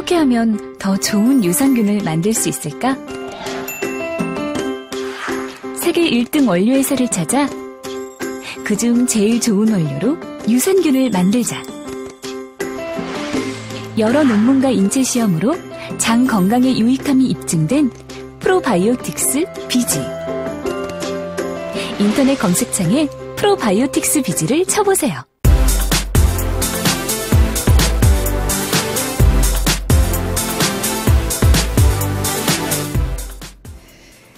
어떻게 하면 더 좋은 유산균을 만들 수 있을까? 세계 1등 원료회사를 찾아 그중 제일 좋은 원료로 유산균을 만들자. 여러 논문과 인체 시험으로 장 건강에 유익함이 입증된 프로바이오틱스 비지. 인터넷 검색창에 프로바이오틱스 비지를 쳐보세요.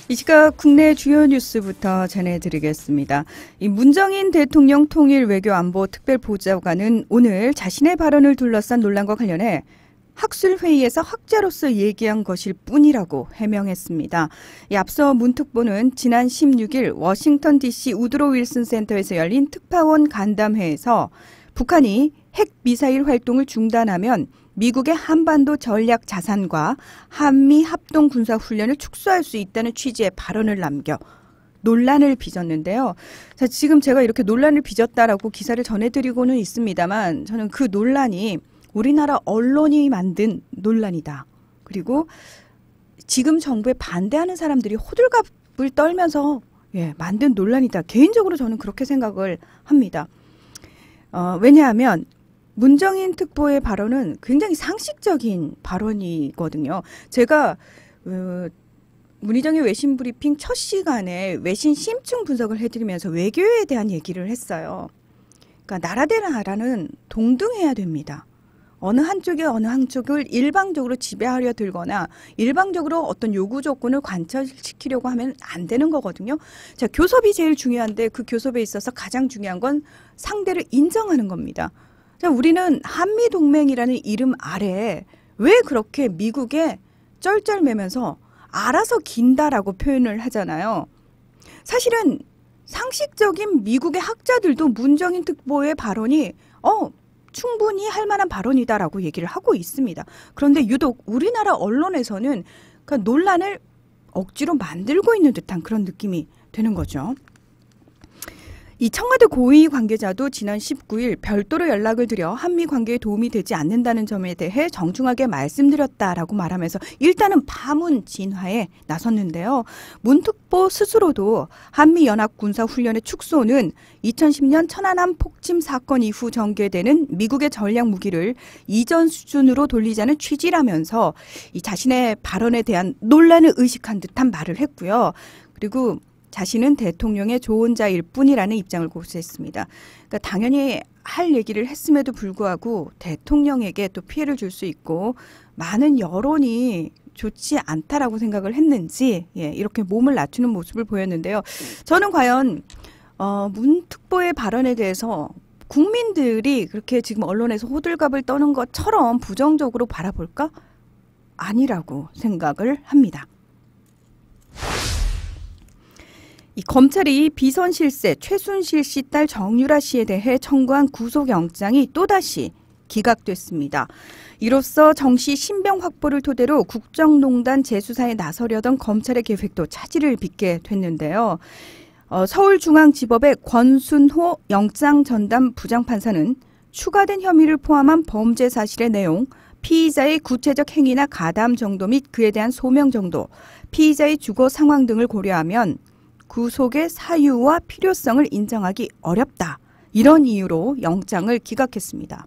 이 시각 국내 주요 뉴스부터 전해드리겠습니다. 이 문정인 대통령 통일 외교 안보 특별보좌관은 오늘 자신의 발언을 둘러싼 논란과 관련해 학술회의에서 학자로서 얘기한 것일 뿐이라고 해명했습니다. 앞서 문 특보는 지난 16일 워싱턴 DC 우드로 윌슨 센터에서 열린 특파원 간담회에서 북한이 핵 미사일 활동을 중단하면 미국의 한반도 전략 자산과 한미 합동 군사 훈련을 축소할 수 있다는 취지의 발언을 남겨 논란을 빚었는데요. 자, 지금 제가 이렇게 논란을 빚었다라고 기사를 전해드리고는 있습니다만 저는 그 논란이 우리나라 언론이 만든 논란이다. 그리고 지금 정부에 반대하는 사람들이 호들갑을 떨면서 만든 논란이다. 개인적으로 저는 그렇게 생각을 합니다. 왜냐하면 문정인 특보의 발언은 굉장히 상식적인 발언이거든요. 제가 문희정의 외신 브리핑 첫 시간에 외신 심층 분석을 해드리면서 외교에 대한 얘기를 했어요. 그러니까 나라 대 나라는 동등해야 됩니다. 어느 한쪽이 어느 한쪽을 일방적으로 지배하려 들거나 일방적으로 어떤 요구 조건을 관철시키려고 하면 안 되는 거거든요. 자, 교섭이 제일 중요한데 그 교섭에 있어서 가장 중요한 건 상대를 인정하는 겁니다. 자, 우리는 한미동맹이라는 이름 아래에 왜 그렇게 미국에 쩔쩔매면서 알아서 긴다라고 표현을 하잖아요. 사실은 상식적인 미국의 학자들도 문정인 특보의 발언이 충분히 할 만한 발언이다라고 얘기를 하고 있습니다. 그런데 유독 우리나라 언론에서는 그 논란을 억지로 만들고 있는 듯한 그런 느낌이 되는 거죠. 이 청와대 고위 관계자도 지난 19일 별도로 연락을 드려 한미 관계에 도움이 되지 않는다는 점에 대해 정중하게 말씀드렸다라고 말하면서 일단은 파문 진화에 나섰는데요. 문 특보 스스로도 한미연합군사훈련의 축소는 2010년 천안함 폭침 사건 이후 전개되는 미국의 전략 무기를 이전 수준으로 돌리자는 취지라면서 이 자신의 발언에 대한 논란을 의식한 듯한 말을 했고요. 그리고 자신은 대통령의 조언자일 뿐이라는 입장을 고수했습니다. 그러니까 당연히 할 얘기를 했음에도 불구하고 대통령에게 또 피해를 줄 수 있고 많은 여론이 좋지 않다라고 생각을 했는지 이렇게 몸을 낮추는 모습을 보였는데요. 저는 과연 문 특보의 발언에 대해서 국민들이 그렇게 지금 언론에서 호들갑을 떠는 것처럼 부정적으로 바라볼까? 아니라고 생각을 합니다. 이 검찰이 비선 실세 최순실 씨 딸 정유라 씨에 대해 청구한 구속영장이 또다시 기각됐습니다. 이로써 정 씨 신병 확보를 토대로 국정농단 재수사에 나서려던 검찰의 계획도 차질을 빚게 됐는데요. 서울중앙지법의 권순호 영장전담 부장판사는 추가된 혐의를 포함한 범죄 사실의 내용, 피의자의 구체적 행위나 가담 정도 및 그에 대한 소명 정도, 피의자의 주거 상황 등을 고려하면 구속의 사유와 필요성을 인정하기 어렵다. 이런 이유로 영장을 기각했습니다.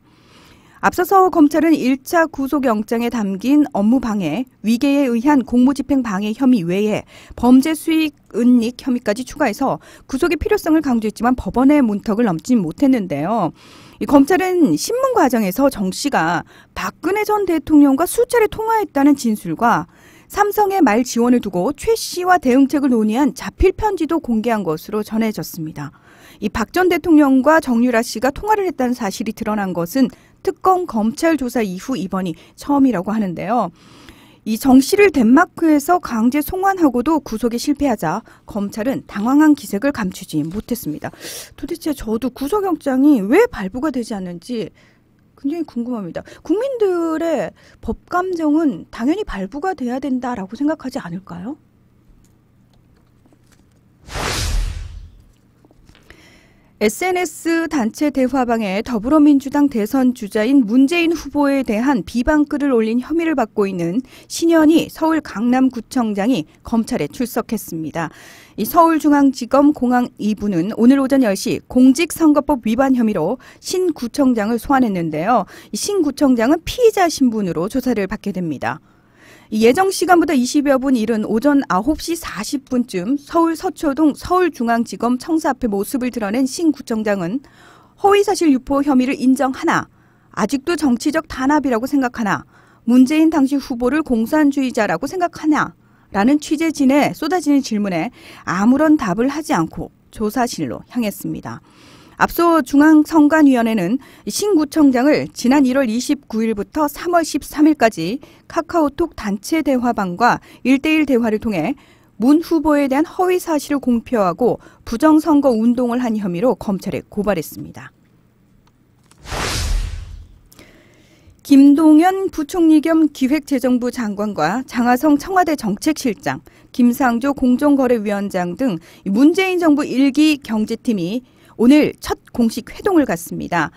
앞서서 검찰은 1차 구속영장에 담긴 업무방해, 위계에 의한 공무집행 방해 혐의 외에 범죄 수익 은닉 혐의까지 추가해서 구속의 필요성을 강조했지만 법원의 문턱을 넘지 못했는데요. 이 검찰은 신문 과정에서 정 씨가 박근혜 전 대통령과 수차례 통화했다는 진술과 삼성의 말 지원을 두고 최 씨와 대응책을 논의한 자필 편지도 공개한 것으로 전해졌습니다. 이 박 전 대통령과 정유라 씨가 통화를 했다는 사실이 드러난 것은 특검 검찰 조사 이후 이번이 처음이라고 하는데요. 이 정 씨를 덴마크에서 강제 송환하고도 구속에 실패하자 검찰은 당황한 기색을 감추지 못했습니다. 도대체 저도 구속영장이 왜 발부가 되지 않는지 굉장히 궁금합니다. 국민들의 법감정은 당연히 발부가 돼야 된다라고 생각하지 않을까요? SNS 단체 대화방에 더불어민주당 대선 주자인 문재인 후보에 대한 비방글을 올린 혐의를 받고 있는 신현희 서울 강남구청장이 검찰에 출석했습니다. 이 서울중앙지검 공항 2부는 오늘 오전 10시 공직선거법 위반 혐의로 신 구청장을 소환했는데요. 이 신 구청장은 피의자 신분으로 조사를 받게 됩니다. 예정 시간보다 20여 분 이른 오전 9시 40분쯤 서울 서초동 서울중앙지검 청사 앞에 모습을 드러낸 신 구청장은 허위사실 유포 혐의를 인정하나 아직도 정치적 단합이라고 생각하나 문재인 당시 후보를 공산주의자라고 생각하나 라는 취재진의 쏟아지는 질문에 아무런 답을 하지 않고 조사실로 향했습니다. 앞서 중앙선관위원회는 신 구청장을 지난 1월 29일부터 3월 13일까지 카카오톡 단체 대화방과 1대1 대화를 통해 문 후보에 대한 허위 사실을 공표하고 부정선거 운동을 한 혐의로 검찰에 고발했습니다. 김동연 부총리 겸 기획재정부 장관과 장하성 청와대 정책실장, 김상조 공정거래위원장 등 문재인 정부 1기 경제팀이 오늘 첫 공식 회동을 갖습니다.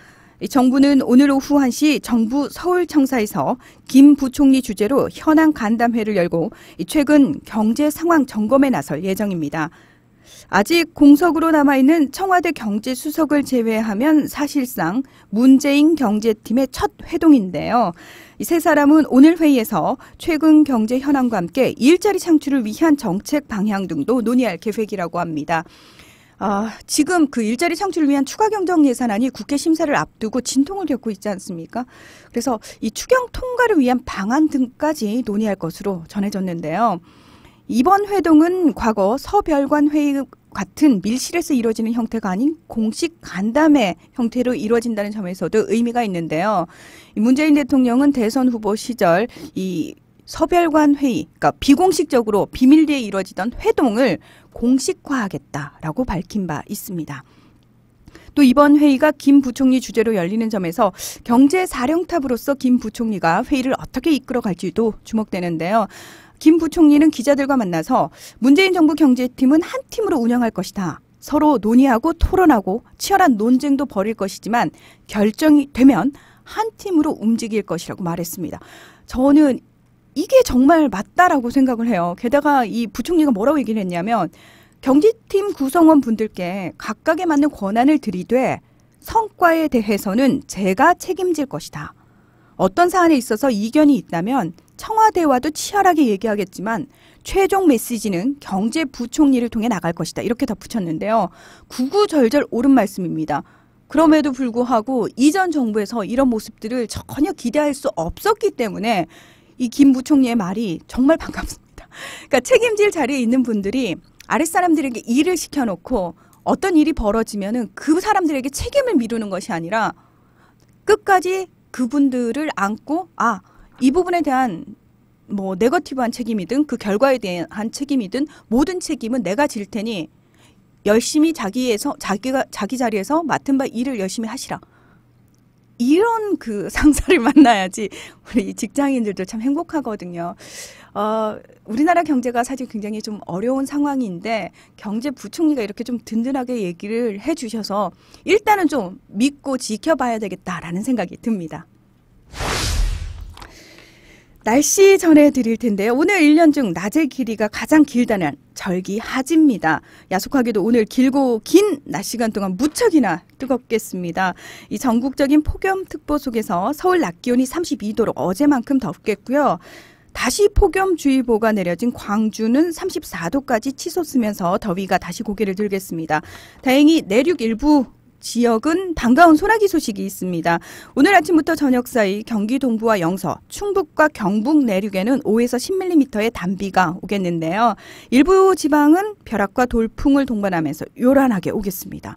정부는 오늘 오후 1시 정부 서울청사에서 김 부총리 주재로 현안 간담회를 열고 최근 경제 상황 점검에 나설 예정입니다. 아직 공석으로 남아있는 청와대 경제수석을 제외하면 사실상 문재인 경제팀의 첫 회동인데요. 이 세 사람은 오늘 회의에서 최근 경제 현황과 함께 일자리 창출을 위한 정책 방향 등도 논의할 계획이라고 합니다. 지금 그 일자리 창출을 위한 추가 경정 예산안이 국회 심사를 앞두고 진통을 겪고 있지 않습니까? 그래서 이 추경 통과를 위한 방안 등까지 논의할 것으로 전해졌는데요. 이번 회동은 과거 서별관 회의 같은 밀실에서 이루어지는 형태가 아닌 공식 간담회 형태로 이루어진다는 점에서도 의미가 있는데요. 문재인 대통령은 대선 후보 시절 이 서별관 회의, 그러니까 비공식적으로 비밀리에 이루어지던 회동을 공식화하겠다라고 밝힌 바 있습니다. 또 이번 회의가 김 부총리 주재로 열리는 점에서 경제사령탑으로서 김 부총리가 회의를 어떻게 이끌어갈지도 주목되는데요. 김 부총리는 기자들과 만나서 문재인 정부 경제팀은 한 팀으로 운영할 것이다. 서로 논의하고 토론하고 치열한 논쟁도 벌일 것이지만 결정이 되면 한 팀으로 움직일 것이라고 말했습니다. 저는 이게 정말 맞다라고 생각을 해요. 게다가 이 부총리가 뭐라고 얘기를 했냐면 경제팀 구성원 분들께 각각에 맞는 권한을 들이되 성과에 대해서는 제가 책임질 것이다. 어떤 사안에 있어서 이견이 있다면 청와대와도 치열하게 얘기하겠지만 최종 메시지는 경제부총리를 통해 나갈 것이다. 이렇게 덧붙였는데요. 구구절절 옳은 말씀입니다. 그럼에도 불구하고 이전 정부에서 이런 모습들을 전혀 기대할 수 없었기 때문에 이 김 부총리의 말이 정말 반갑습니다. 그러니까 책임질 자리에 있는 분들이 아랫사람들에게 일을 시켜놓고 어떤 일이 벌어지면은 그 사람들에게 책임을 미루는 것이 아니라 끝까지 그분들을 안고 이 부분에 대한 뭐 네거티브한 책임이든 그 결과에 대한 책임이든 모든 책임은 내가 질 테니 열심히 자기 자리에서 맡은 바 일을 열심히 하시라. 이런 그 상사를 만나야지 우리 직장인들도 참 행복하거든요. 우리나라 경제가 사실 굉장히 좀 어려운 상황인데 경제부총리가 이렇게 좀 든든하게 얘기를 해주셔서 일단은 좀 믿고 지켜봐야 되겠다라는 생각이 듭니다. 날씨 전해드릴 텐데요. 오늘 1년 중 낮의 길이가 가장 길다는 절기하지입니다. 야속하게도 오늘 길고 긴 낮 시간 동안 무척이나 뜨겁겠습니다. 이 전국적인 폭염특보 속에서 서울 낮 기온이 32도로 어제만큼 덥겠고요. 다시 폭염주의보가 내려진 광주는 34도까지 치솟으면서 더위가 다시 고개를 들겠습니다. 다행히 내륙 일부 지역은 반가운 소나기 소식이 있습니다. 오늘 아침부터 저녁 사이 경기 동부와 영서, 충북과 경북 내륙에는 5에서 10mm의 단비가 오겠는데요. 일부 지방은 벼락과 돌풍을 동반하면서 요란하게 오겠습니다.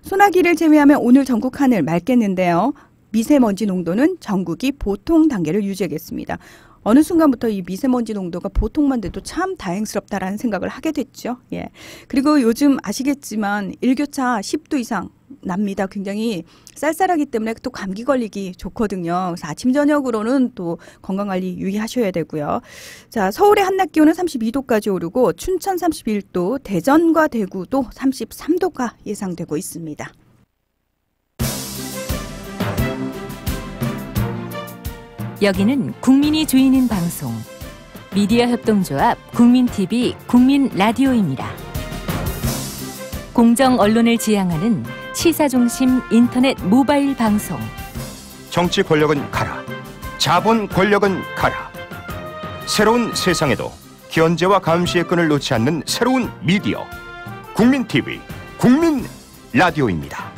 소나기를 제외하면 오늘 전국 하늘 맑겠는데요. 미세먼지 농도는 전국이 보통 단계를 유지하겠습니다. 어느 순간부터 이 미세먼지 농도가 보통만 돼도 참 다행스럽다라는 생각을 하게 됐죠. 예. 그리고 요즘 아시겠지만 일교차 10도 이상 납니다. 굉장히 쌀쌀하기 때문에 또 감기 걸리기 좋거든요. 그래서 아침 저녁으로는 또 건강관리 유의하셔야 되고요. 자, 서울의 한낮 기온은 32도까지 오르고 춘천 31도, 대전과 대구도 33도가 예상되고 있습니다. 여기는 국민이 주인인 방송 미디어 협동조합 국민TV 국민라디오입니다. 공정 언론을 지향하는 시사중심 인터넷 모바일 방송. 정치 권력은 가라. 자본 권력은 가라. 새로운 세상에도 견제와 감시의 끈을 놓지 않는 새로운 미디어 국민TV 국민라디오입니다.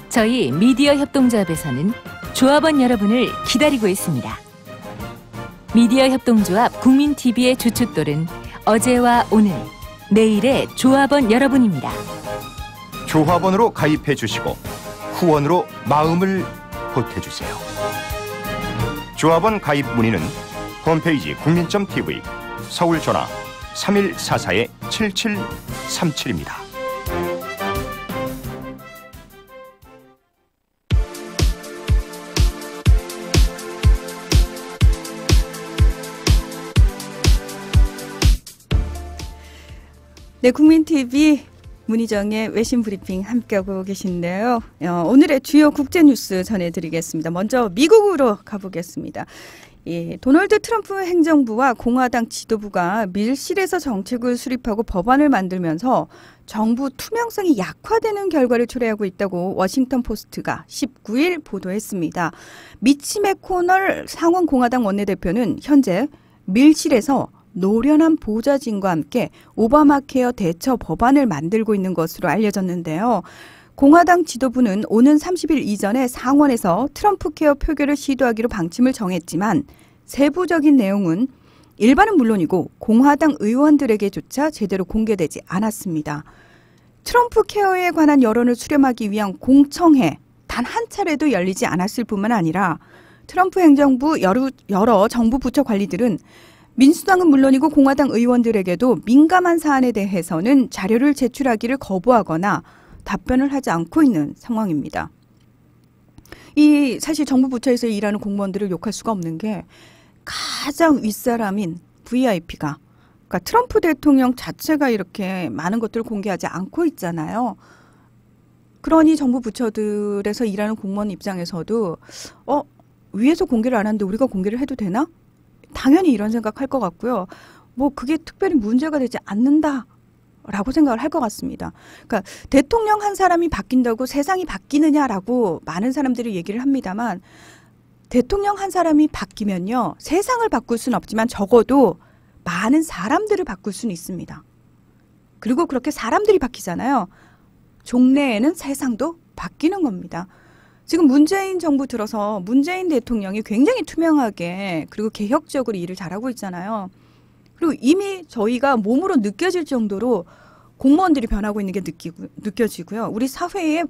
저희 미디어 협동조합에서는 조합원 여러분을 기다리고 있습니다. 미디어 협동조합 국민TV의 주춧돌은 어제와 오늘, 내일의 조합원 여러분입니다. 조합원으로 가입해 주시고 후원으로 마음을 보태주세요. 조합원 가입 문의는 홈페이지 국민.tv 서울 전화 3144-7737입니다. 네, 국민TV 문희정의 외신 브리핑 함께하고 계신데요. 오늘의 주요 국제 뉴스 전해드리겠습니다. 먼저 미국으로 가보겠습니다. 도널드 트럼프 행정부와 공화당 지도부가 밀실에서 정책을 수립하고 법안을 만들면서 정부 투명성이 약화되는 결과를 초래하고 있다고 워싱턴 포스트가 19일 보도했습니다. 미치 맥코널 상원 공화당 원내대표는 현재 밀실에서 노련한 보좌진과 함께 오바마 케어 대처 법안을 만들고 있는 것으로 알려졌는데요. 공화당 지도부는 오는 30일 이전에 상원에서 트럼프 케어 표결을 시도하기로 방침을 정했지만 세부적인 내용은 일반은 물론이고 공화당 의원들에게조차 제대로 공개되지 않았습니다. 트럼프 케어에 관한 여론을 수렴하기 위한 공청회 단 한 차례도 열리지 않았을 뿐만 아니라 트럼프 행정부 여러 정부 부처 관리들은 민주당은 물론이고 공화당 의원들에게도 민감한 사안에 대해서는 자료를 제출하기를 거부하거나 답변을 하지 않고 있는 상황입니다. 사실 정부 부처에서 일하는 공무원들을 욕할 수가 없는 게 가장 윗사람인 VIP가 그러니까 트럼프 대통령 자체가 이렇게 많은 것들을 공개하지 않고 있잖아요. 그러니 정부 부처들에서 일하는 공무원 입장에서도 위에서 공개를 안 하는데 우리가 공개를 해도 되나? 당연히 이런 생각할 것 같고요. 그게 특별히 문제가 되지 않는다라고 생각을 할 것 같습니다. 그러니까 대통령 한 사람이 바뀐다고 세상이 바뀌느냐라고 많은 사람들이 얘기를 합니다만 대통령 한 사람이 바뀌면요. 세상을 바꿀 수는 없지만 적어도 많은 사람들을 바꿀 수는 있습니다. 그리고 그렇게 사람들이 바뀌잖아요. 종래에는 세상도 바뀌는 겁니다. 지금 문재인 정부 들어서 문재인 대통령이 굉장히 투명하게 그리고 개혁적으로 일을 잘하고 있잖아요. 그리고 이미 저희가 몸으로 느껴질 정도로 공무원들이 변하고 있는 게 느껴지고요. 우리 사회의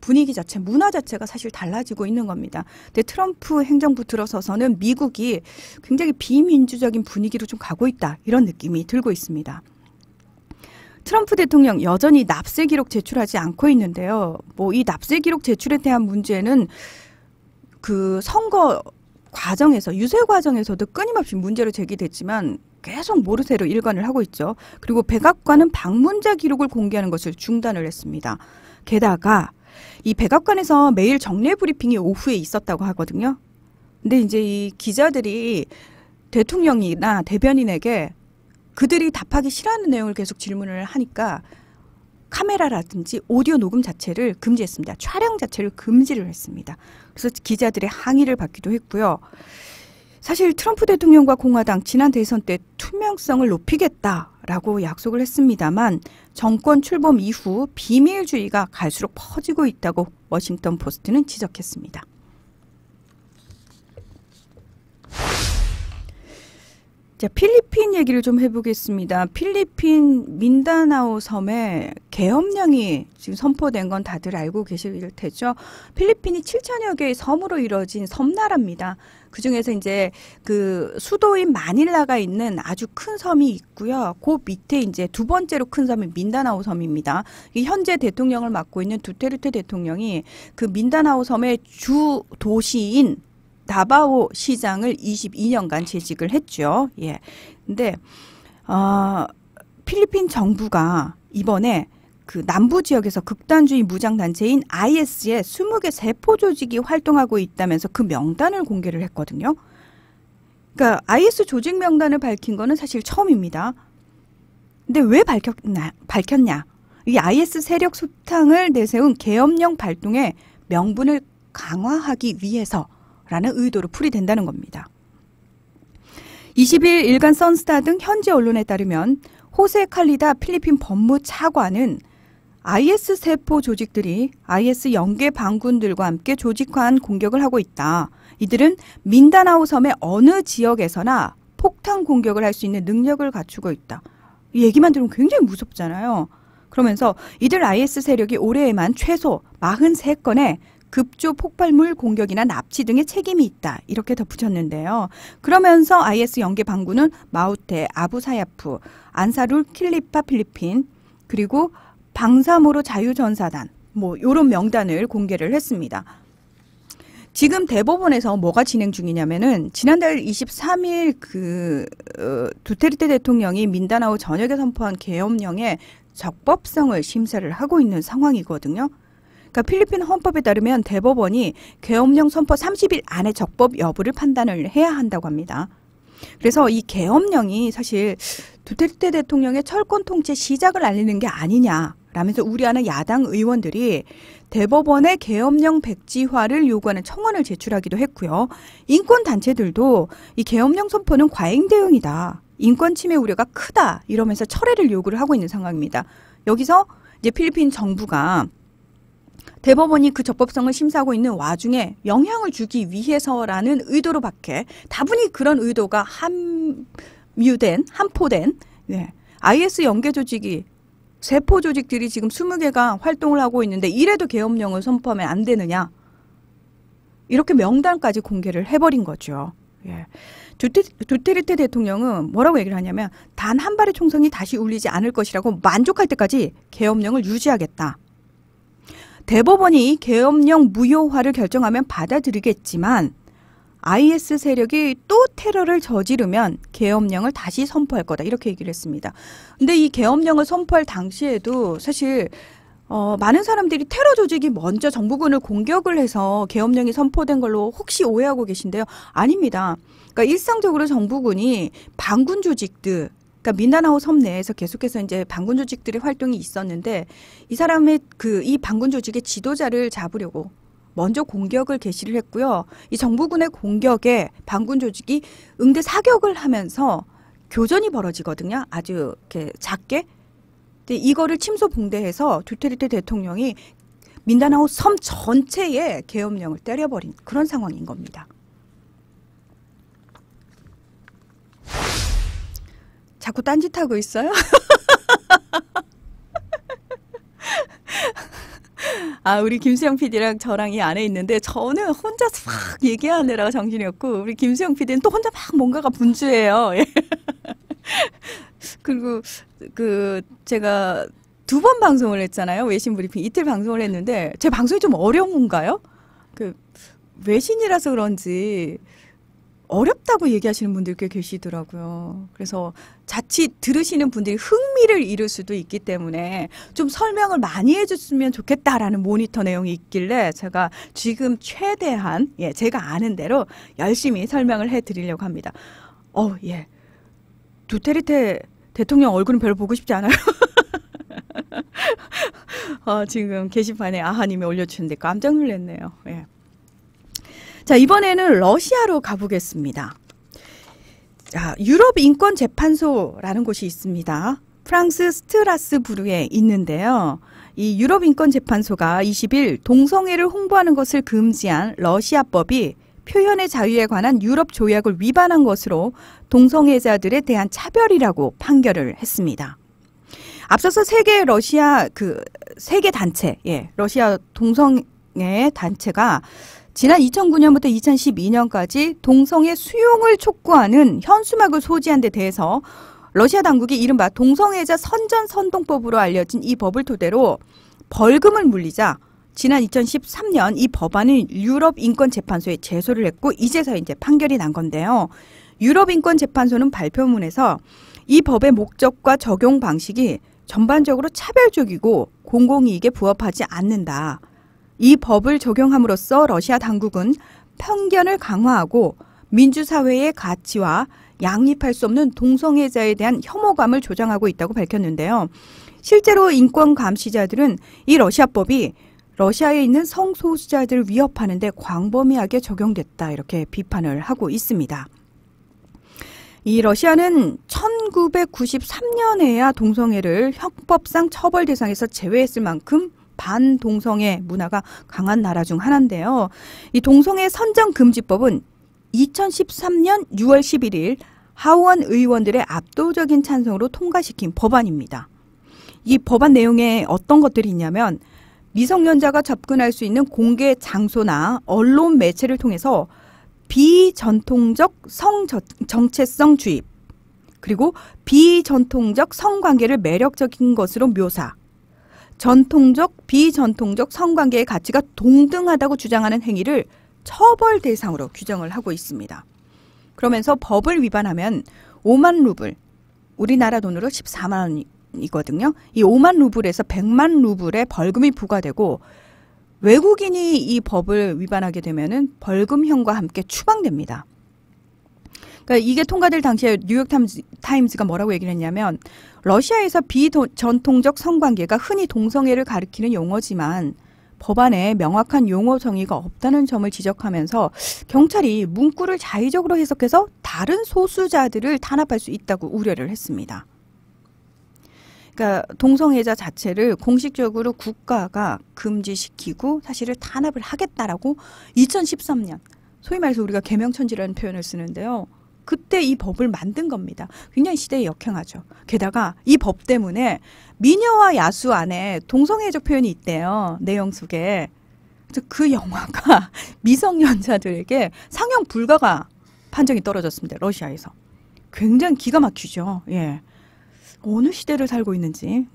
분위기 자체, 문화 자체가 사실 달라지고 있는 겁니다. 근데 트럼프 행정부 들어서서는 미국이 굉장히 비민주적인 분위기로 좀 가고 있다. 이런 느낌이 들고 있습니다. 트럼프 대통령 여전히 납세 기록 제출하지 않고 있는데요. 이 납세 기록 제출에 대한 문제는 그 선거 과정에서 유세 과정에서도 끊임없이 문제로 제기됐지만 계속 모르쇠로 일관을 하고 있죠. 그리고 백악관은 방문자 기록을 공개하는 것을 중단을 했습니다. 게다가 이 백악관에서 매일 정례 브리핑이 오후에 있었다고 하거든요. 근데 이제 이 기자들이 대통령이나 대변인에게 그들이 답하기 싫어하는 내용을 계속 질문을 하니까 카메라라든지 오디오 녹음 자체를 금지했습니다. 촬영 자체를 금지를 했습니다. 그래서 기자들의 항의를 받기도 했고요. 사실 트럼프 대통령과 공화당 지난 대선 때 투명성을 높이겠다라고 약속을 했습니다만 정권 출범 이후 비밀주의가 갈수록 퍼지고 있다고 워싱턴 포스트는 지적했습니다. 자, 필리핀 얘기를 좀 해보겠습니다. 필리핀 민다나오 섬에 계엄령이 지금 선포된 건 다들 알고 계실 테죠. 필리핀이 7천여 개의 섬으로 이루어진 섬나라입니다. 그중에서 이제 그 수도인 마닐라가 있는 아주 큰 섬이 있고요. 그 밑에 이제 두 번째로 큰 섬이 민다나오 섬입니다. 현재 대통령을 맡고 있는 두테르테 대통령이 그 민다나오 섬의 주 도시인 다바오 시장을 22년간 재직을 했죠. 예. 근데 필리핀 정부가 이번에 그 남부 지역에서 극단주의 무장단체인 IS의 20개 세포 조직이 활동하고 있다면서 그 명단을 공개를 했거든요. 그러니까 IS 조직 명단을 밝힌 거는 사실 처음입니다. 근데 왜 밝혔냐? 이 IS 세력 소탕을 내세운 계엄령 발동의 명분을 강화하기 위해서라는 의도로 풀이된다는 겁니다. 20일 일간 선스타 등 현지 언론에 따르면 호세 칼리다 필리핀 법무차관은 IS 세포 조직들이 IS 영계 반군들과 함께 조직화한 공격을 하고 있다. 이들은 민다나오 섬의 어느 지역에서나 폭탄 공격을 할 수 있는 능력을 갖추고 있다. 이 얘기만 들으면 굉장히 무섭잖아요. 그러면서 이들 IS 세력이 올해에만 최소 43건의 급조 폭발물 공격이나 납치 등의 책임이 있다. 이렇게 덧붙였는데요. 그러면서 IS 영계 반군은 마우테, 아부사야프, 안사룰 킬리파 필리핀, 그리고 방사모로 자유전사단, 요런 명단을 공개를 했습니다. 지금 대법원에서 뭐가 진행 중이냐면은 지난달 23일 두테르테 대통령이 민다나오 전역에 선포한 계엄령의 적법성을 심사를 하고 있는 상황이거든요. 그러니까 필리핀 헌법에 따르면 대법원이 계엄령 선포 30일 안에 적법 여부를 판단을 해야 한다고 합니다. 그래서 이 계엄령이 사실 두테르테 대통령의 철권 통치 시작을 알리는 게 아니냐라면서 우려하는 야당 의원들이 대법원의 계엄령 백지화를 요구하는 청원을 제출하기도 했고요. 인권단체들도 이 계엄령 선포는 과잉 대응이다. 인권 침해 우려가 크다. 이러면서 철회를 요구를 하고 있는 상황입니다. 여기서 이제 필리핀 정부가 대법원이 그 적법성을 심사하고 있는 와중에 영향을 주기 위해서라는 의도로밖에 다분히 그런 의도가 함포된 IS 연계 조직이 세포 조직들이 지금 20개가 활동을 하고 있는데 이래도 계엄령을 선포하면 안 되느냐. 이렇게 명단까지 공개를 해버린 거죠. 예. 두테르테 대통령은 뭐라고 얘기를 하냐면 단 한 발의 총성이 다시 울리지 않을 것이라고 만족할 때까지 계엄령을 유지하겠다. 대법원이 계엄령 무효화를 결정하면 받아들이겠지만 IS 세력이 또 테러를 저지르면 계엄령을 다시 선포할 거다. 이렇게 얘기를 했습니다. 근데 이 계엄령을 선포할 당시에도 사실 많은 사람들이 테러 조직이 먼저 정부군을 공격을 해서 계엄령이 선포된 걸로 혹시 오해하고 계신데요. 아닙니다. 그러니까 일상적으로 정부군이 반군 조직들, 그러니까 민다나오 섬 내에서 계속해서 이제 반군 조직들의 활동이 있었는데 이 반군 조직의 지도자를 잡으려고 먼저 공격을 개시를 했고요. 이 정부군의 공격에 반군 조직이 응대 사격을 하면서 교전이 벌어지거든요. 아주 이렇게 작게. 근데 이거를 침소봉대해서 두테르테 대통령이 민다나오 섬 전체에 계엄령을 때려버린 그런 상황인 겁니다. 자꾸 딴짓하고 있어요? 우리 김수영 PD랑 저랑 이 안에 있는데 저는 혼자서 막 얘기하느라 정신이 없고 우리 김수영 PD는 또 혼자 막 뭔가가 분주해요. 그리고 제가 2번 방송을 했잖아요. 외신 브리핑 이틀 방송을 했는데 제 방송이 좀 어려운가요? 외신이라서 그런지 어렵다고 얘기하시는 분들 꽤 계시더라고요. 그래서 자칫 들으시는 분들이 흥미를 잃을 수도 있기 때문에 좀 설명을 많이 해줬으면 좋겠다라는 모니터 내용이 있길래 제가 지금 최대한 제가 아는 대로 열심히 설명을 해드리려고 합니다. 두테르테 대통령 얼굴은 별로 보고 싶지 않아요. 지금 게시판에 아하님이 올려주셨는데 깜짝 놀랐네요. 자, 이번에는 러시아로 가보겠습니다. 자, 유럽 인권재판소라는 곳이 있습니다. 프랑스 스트라스부르에 있는데요. 이 유럽 인권재판소가 20일 동성애를 홍보하는 것을 금지한 러시아법이 표현의 자유에 관한 유럽 조약을 위반한 것으로 동성애자들에 대한 차별이라고 판결을 했습니다. 앞서서 세계 단체, 러시아 동성애 단체가 지난 2009년부터 2012년까지 동성애 수용을 촉구하는 현수막을 소지한 데 대해서 러시아 당국이 이른바 동성애자 선전선동법으로 알려진 이 법을 토대로 벌금을 물리자 지난 2013년 이 법안은 유럽인권재판소에 제소를 했고 이제서 이제 판결이 난 건데요. 유럽인권재판소는 발표문에서 이 법의 목적과 적용 방식이 전반적으로 차별적이고 공공이익에 부합하지 않는다. 이 법을 적용함으로써 러시아 당국은 편견을 강화하고 민주사회의 가치와 양립할 수 없는 동성애자에 대한 혐오감을 조장하고 있다고 밝혔는데요. 실제로 인권 감시자들은 이 러시아법이 러시아에 있는 성소수자들을 위협하는 데 광범위하게 적용됐다 이렇게 비판을 하고 있습니다. 이 러시아는 1993년에야 동성애를 형법상 처벌 대상에서 제외했을 만큼 반동성애 문화가 강한 나라 중 하나인데요. 이 동성애 선정금지법은 2013년 6월 11일 하원 의원들의 압도적인 찬성으로 통과시킨 법안입니다. 이 법안 내용에 어떤 것들이 있냐면 미성년자가 접근할 수 있는 공개 장소나 언론 매체를 통해서 비전통적 성정체성 주입, 그리고 비전통적 성관계를 매력적인 것으로 묘사, 전통적, 비전통적 성관계의 가치가 동등하다고 주장하는 행위를 처벌 대상으로 규정을 하고 있습니다. 그러면서 법을 위반하면 5만 루블, 우리나라 돈으로 14만 원이거든요. 이 5만 루블에서 100만 루블의 벌금이 부과되고 외국인이 이 법을 위반하게 되면은 벌금형과 함께 추방됩니다. 그러니까 이게 통과될 당시에 뉴욕타임즈가 뭐라고 얘기를 했냐면 러시아에서 비전통적 성관계가 흔히 동성애를 가리키는 용어지만 법안에 명확한 용어 정의가 없다는 점을 지적하면서 경찰이 문구를 자의적으로 해석해서 다른 소수자들을 탄압할 수 있다고 우려를 했습니다. 그러니까 동성애자 자체를 공식적으로 국가가 금지시키고 사실을 탄압을 하겠다라고 2013년 소위 말해서 우리가 계명천지라는 표현을 쓰는데요. 그때 이 법을 만든 겁니다. 굉장히 시대에 역행하죠. 게다가 이 법 때문에 미녀와 야수 안에 동성애적 표현이 있대요. 내용 속에. 그 영화가 미성년자들에게 상영 불가가 판정이 떨어졌습니다. 러시아에서. 굉장히 기가 막히죠. 예. 어느 시대를 살고 있는지.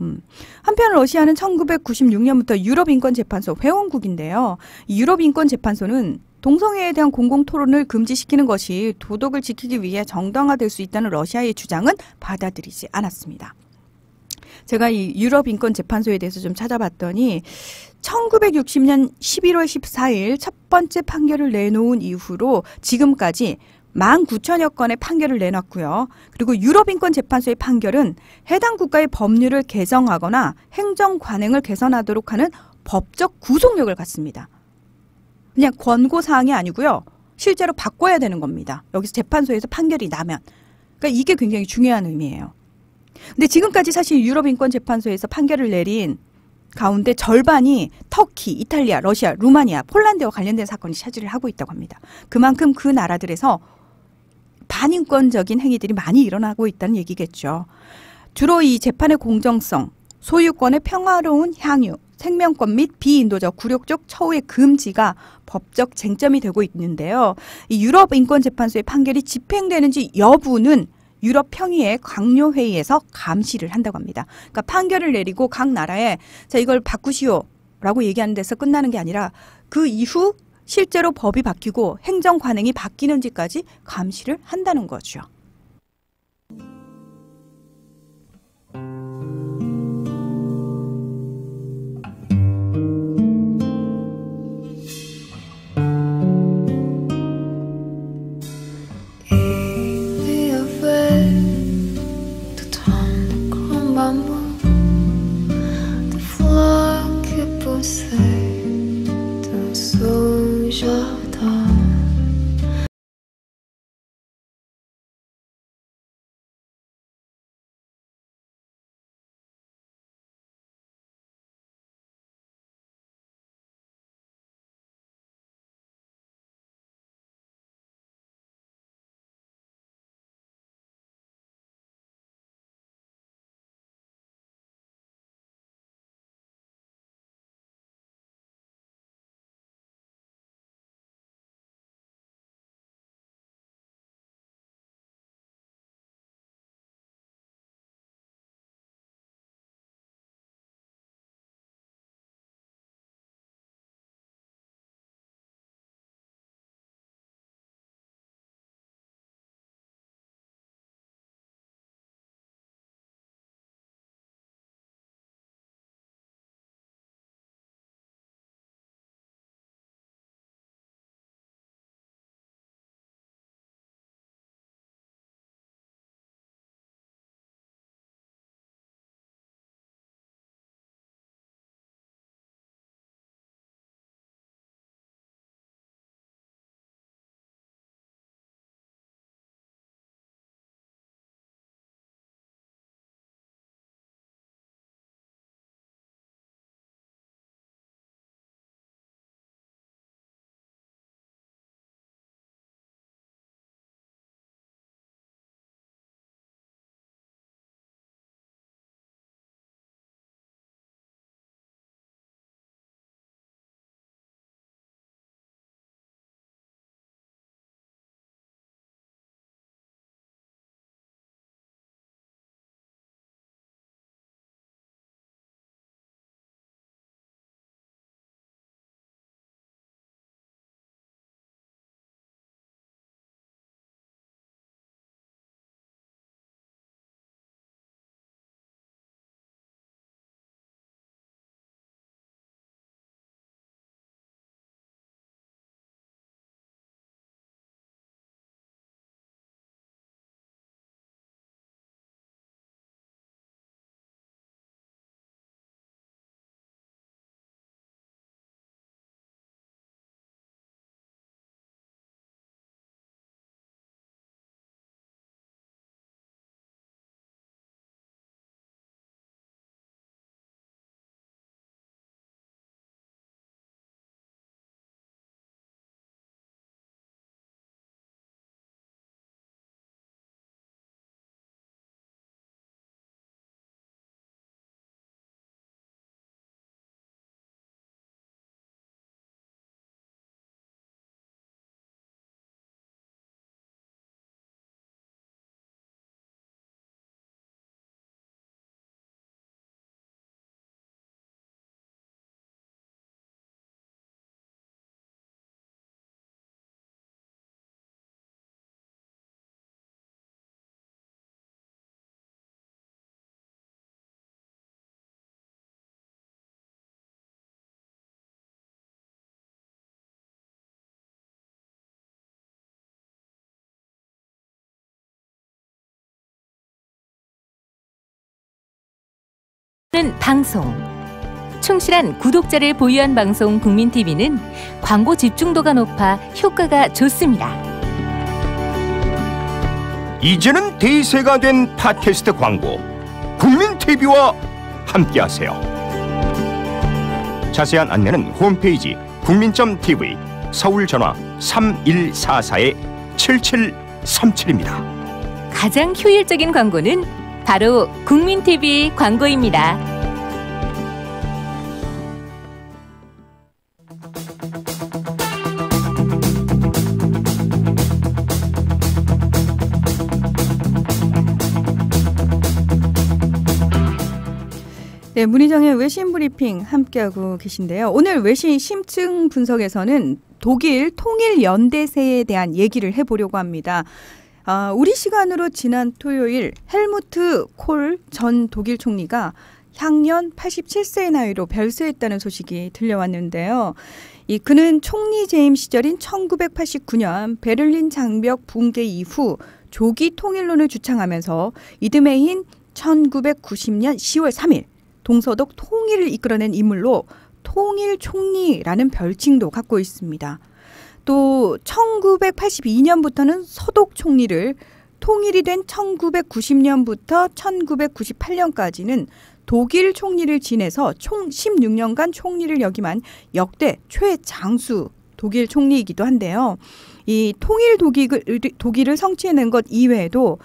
한편 러시아는 1996년부터 유럽인권재판소 회원국인데요. 이 유럽인권재판소는 동성애에 대한 공공토론을 금지시키는 것이 도덕을 지키기 위해 정당화될 수 있다는 러시아의 주장은 받아들이지 않았습니다. 제가 이 유럽인권재판소에 대해서 좀 찾아봤더니 1960년 11월 14일 첫 번째 판결을 내놓은 이후로 지금까지 19,000여 건의 판결을 내놨고요. 그리고 유럽인권재판소의 판결은 해당 국가의 법률을 개정하거나 행정 관행을 개선하도록 하는 법적 구속력을 갖습니다. 그냥 권고사항이 아니고요. 실제로 바꿔야 되는 겁니다. 여기서 재판소에서 판결이 나면. 그러니까 이게 굉장히 중요한 의미예요. 근데 지금까지 사실 유럽인권재판소에서 판결을 내린 가운데 절반이 터키, 이탈리아, 러시아, 루마니아, 폴란드와 관련된 사건이 차지를 하고 있다고 합니다. 그만큼 그 나라들에서 반인권적인 행위들이 많이 일어나고 있다는 얘기겠죠. 주로 이 재판의 공정성, 소유권의 평화로운 향유, 생명권 및 비인도적, 굴욕적 처우의 금지가 법적 쟁점이 되고 있는데요. 이 유럽인권재판소의 판결이 집행되는지 여부는 유럽 평의회 강요회의에서 감시를 한다고 합니다. 그러니까 판결을 내리고 각 나라에 자 이걸 바꾸시오라고 얘기하는 데서 끝나는 게 아니라 그 이후 실제로 법이 바뀌고 행정 관행이 바뀌는지까지 감시를 한다는 거죠. 방송. 충실한 구독자를 보유한 방송 국민TV는 광고 집중도가 높아 효과가 좋습니다. 이제는 대세가 된 팟캐스트 광고 국민TV와 함께하세요. 자세한 안내는 홈페이지 국민.tv 서울 전화 3144-7737입니다. 가장 효율적인 광고는 바로 국민TV 광고입니다. 네, 문희정의 외신 브리핑 함께하고 계신데요. 오늘 외신 심층 분석에서는 독일 통일연대세에 대한 얘기를 해보려고 합니다. 우리 시간으로 지난 토요일 헬무트 콜 전 독일 총리가 향년 87세의 나이로 별세했다는 소식이 들려왔는데요. 그는 총리 재임 시절인 1989년 베를린 장벽 붕괴 이후 조기 통일론을 주창하면서 이듬해인 1990년 10월 3일 동서독 통일을 이끌어낸 인물로 통일총리라는 별칭도 갖고 있습니다. 또 1982년부터는 서독 총리를, 통일이 된 1990년부터 1998년까지는 독일 총리를 지내서 총 16년간 총리를 역임한 역대 최장수 독일 총리이기도 한데요. 이 통일 독일을 성취해낸 것 이외에도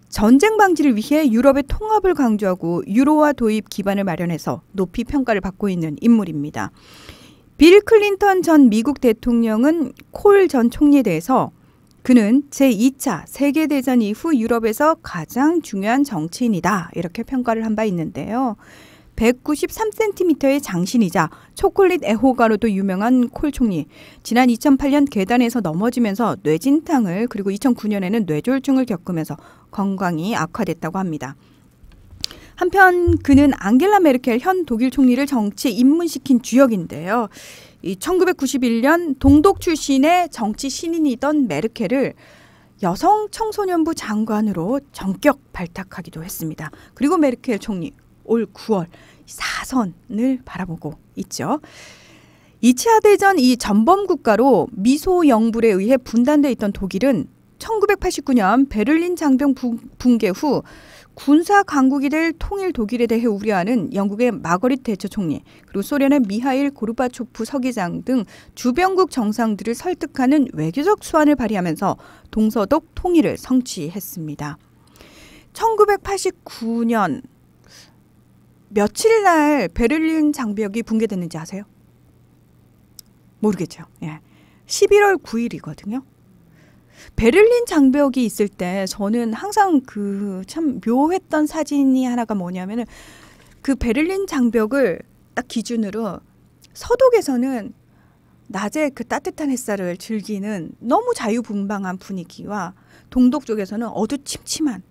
전쟁 방지를 위해 유럽의 통합을 강조하고 유로화 도입 기반을 마련해서 높이 평가를 받고 있는 인물입니다. 빌 클린턴 전 미국 대통령은 콜 전 총리에 대해서 그는 제2차 세계대전 이후 유럽에서 가장 중요한 정치인이다 이렇게 평가를 한 바 있는데요. 193cm의 장신이자 초콜릿 애호가로도 유명한 콜 총리. 지난 2008년 계단에서 넘어지면서 뇌진탕을, 그리고 2009년에는 뇌졸중을 겪으면서 건강이 악화됐다고 합니다. 한편 그는 앙겔라 메르켈 현 독일 총리를 정치에 입문시킨 주역인데요. 1991년 동독 출신의 정치 신인이던 메르켈을 여성 청소년부 장관으로 전격 발탁하기도 했습니다. 그리고 메르켈 총리 올 9월 4선을 바라보고 있죠. 2차 대전 이 전범 국가로 미소 영불에 의해 분단돼 있던 독일은 1989년 베를린 장벽 붕괴 후 군사 강국이 될 통일 독일에 대해 우려하는 영국의 마거릿 대처 총리, 그리고 소련의 미하일 고르바초프 서기장 등 주변국 정상들을 설득하는 외교적 수완을 발휘하면서 동서독 통일을 성취했습니다. 1989년 며칠 날 베를린 장벽이 붕괴됐는지 아세요? 모르겠죠. 예. 11월 9일이거든요. 베를린 장벽이 있을 때 저는 항상 그 참 묘했던 사진이 하나가 뭐냐면은 그 베를린 장벽을 딱 기준으로 서독에서는 낮에 그 따뜻한 햇살을 즐기는 너무 자유분방한 분위기와 동독 쪽에서는 어두침침한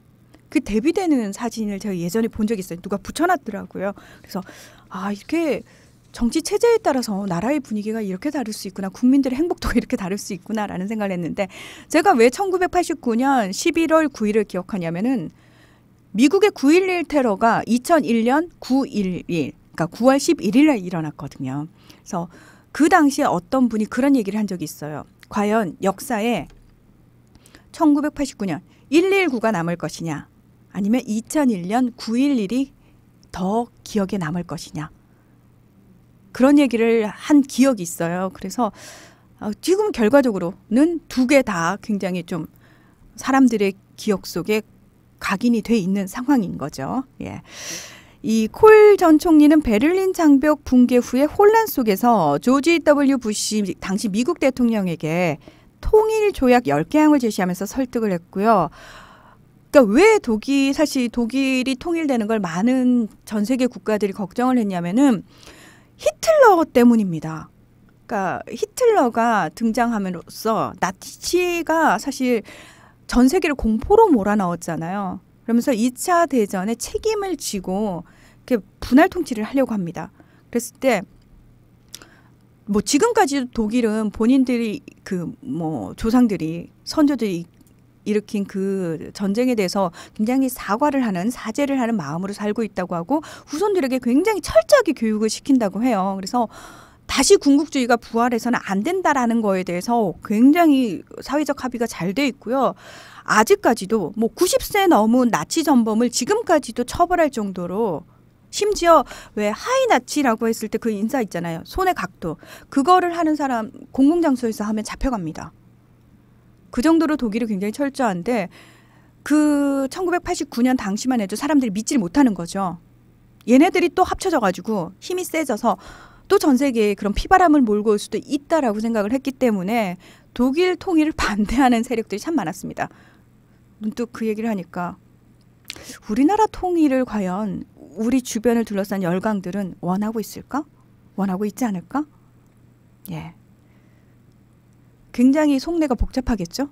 그 대비되는 사진을 제가 예전에 본 적이 있어요. 누가 붙여놨더라고요. 그래서 이렇게 정치 체제에 따라서 나라의 분위기가 이렇게 다를 수 있구나. 국민들의 행복도가 이렇게 다를 수 있구나라는 생각을 했는데, 제가 왜 1989년 11월 9일을 기억하냐면은 미국의 9.11 테러가 2001년 9.11, 그러니까 9월 11일 날 일어났거든요. 그래서 그 당시에 어떤 분이 그런 얘기를 한 적이 있어요. 과연 역사에 1989년 119가 남을 것이냐, 아니면 2001년 9.11이 더 기억에 남을 것이냐. 그런 얘기를 한 기억이 있어요. 그래서 지금 결과적으로는 두 개 다 굉장히 좀 사람들의 기억 속에 각인이 돼 있는 상황인 거죠. 예. 이 콜 전 총리는 베를린 장벽 붕괴 후에 혼란 속에서 조지 W. 부시 당시 미국 대통령에게 통일 조약 10개항을 제시하면서 설득을 했고요. 그러니까 왜 사실 독일이 통일되는 걸 많은 전 세계 국가들이 걱정을 했냐면은 히틀러 때문입니다. 그러니까 히틀러가 등장함으로써 나치가 사실 전 세계를 공포로 몰아넣었잖아요. 그러면서 2차 대전에 책임을 지고 이렇게 분할 통치를 하려고 합니다. 그랬을 때 뭐 지금까지도 독일은 본인들이 조상들이 선조들이 일으킨 그 전쟁에 대해서 굉장히 사죄를 하는 마음으로 살고 있다고 하고 후손들에게 굉장히 철저하게 교육을 시킨다고 해요. 그래서 다시 군국주의가 부활해서는 안 된다라는 거에 대해서 굉장히 사회적 합의가 잘 돼 있고요. 아직까지도 뭐 90세 넘은 나치 전범을 지금까지도 처벌할 정도로 심지어 왜 하이나치라고 했을 때 그 인사 있잖아요. 손의 각도. 그거를 하는 사람 공공장소에서 하면 잡혀갑니다. 그 정도로 독일이 굉장히 철저한데 그 1989년 당시만 해도 사람들이 믿지를 못하는 거죠. 얘네들이 또 합쳐져가지고 힘이 세져서 또 전 세계에 그런 피바람을 몰고 올 수도 있다라고 생각을 했기 때문에 독일 통일을 반대하는 세력들이 참 많았습니다. 문득 그 얘기를 하니까 우리나라 통일을 과연 우리 주변을 둘러싼 열강들은 원하고 있을까? 원하고 있지 않을까? 예. 굉장히 속내가 복잡하겠죠?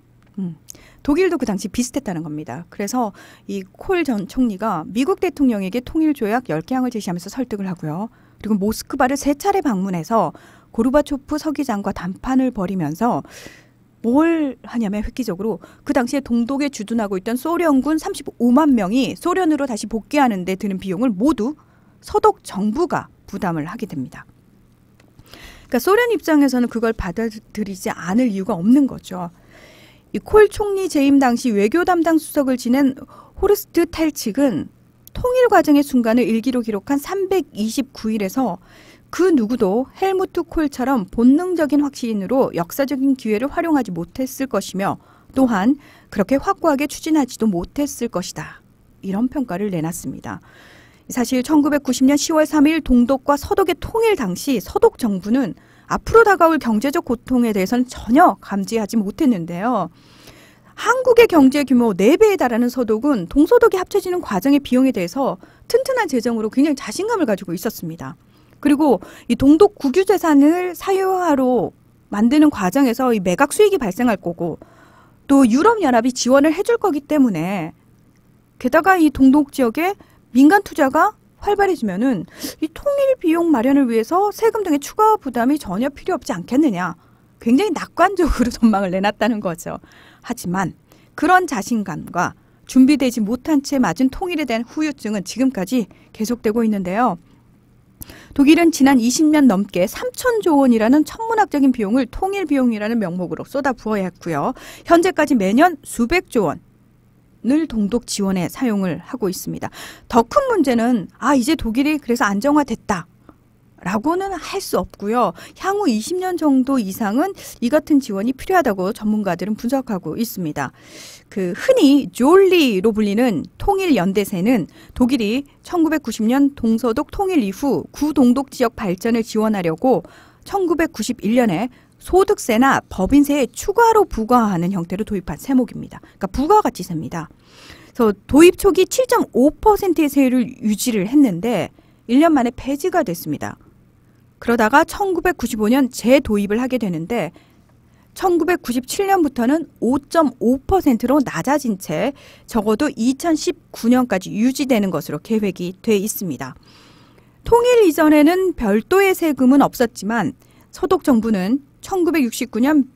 독일도 그 당시 비슷했다는 겁니다. 그래서 이 콜 전 총리가 미국 대통령에게 통일조약 10개항을 제시하면서 설득을 하고요. 그리고 모스크바를 3차례 방문해서 고르바초프 서기장과談판을 벌이면서 뭘 하냐면 획기적으로 그 당시에 동독에 주둔하고 있던 소련군 35만 명이 소련으로 다시 복귀하는 데 드는 비용을 모두 서독 정부가 부담을 하게 됩니다. 그러니까 소련 입장에서는 그걸 받아들이지 않을 이유가 없는 거죠. 이 콜 총리 재임 당시 외교 담당 수석을 지낸 호르스트 텔칙은 통일 과정의 순간을 일기로 기록한 329일에서 그 누구도 헬무트 콜처럼 본능적인 확신으로 역사적인 기회를 활용하지 못했을 것이며 또한 그렇게 확고하게 추진하지도 못했을 것이다. 이런 평가를 내놨습니다. 사실 1990년 10월 3일 동독과 서독의 통일 당시 서독 정부는 앞으로 다가올 경제적 고통에 대해서는 전혀 감지하지 못했는데요. 한국의 경제 규모 4배에 달하는 서독은 동서독이 합쳐지는 과정의 비용에 대해서 튼튼한 재정으로 굉장히 자신감을 가지고 있었습니다. 그리고 이 동독 국유재산을 사유화로 만드는 과정에서 이 매각 수익이 발생할 거고 또 유럽연합이 지원을 해줄 거기 때문에 게다가 이 동독 지역에 민간 투자가 활발해지면은 이 통일 비용 마련을 위해서 세금 등의 추가 부담이 전혀 필요 없지 않겠느냐. 굉장히 낙관적으로 전망을 내놨다는 거죠. 하지만 그런 자신감과 준비되지 못한 채 맞은 통일에 대한 후유증은 지금까지 계속되고 있는데요. 독일은 지난 20년 넘게 3천조 원이라는 천문학적인 비용을 통일 비용이라는 명목으로 쏟아부어야 했고요. 현재까지 매년 수백조 원을 동독 지원에 사용을 하고 있습니다. 더 큰 문제는 이제 독일이 그래서 안정화됐다. 라고는 할 수 없고요. 향후 20년 정도 이상은 이 같은 지원이 필요하다고 전문가들은 분석하고 있습니다. 그 흔히 졸리로 불리는 통일연대세는 독일이 1990년 동서독 통일 이후 구동독 지역 발전을 지원하려고 1991년에 소득세나 법인세에 추가로 부과하는 형태로 도입한 세목입니다. 그러니까 부가가치세입니다. 그래서 도입 초기 7.5%의 세율을 유지를 했는데 1년 만에 폐지가 됐습니다. 그러다가 1995년 재도입을 하게 되는데 1997년부터는 5.5%로 낮아진 채 적어도 2019년까지 유지되는 것으로 계획이 돼 있습니다. 통일 이전에는 별도의 세금은 없었지만 서독 정부는 1969년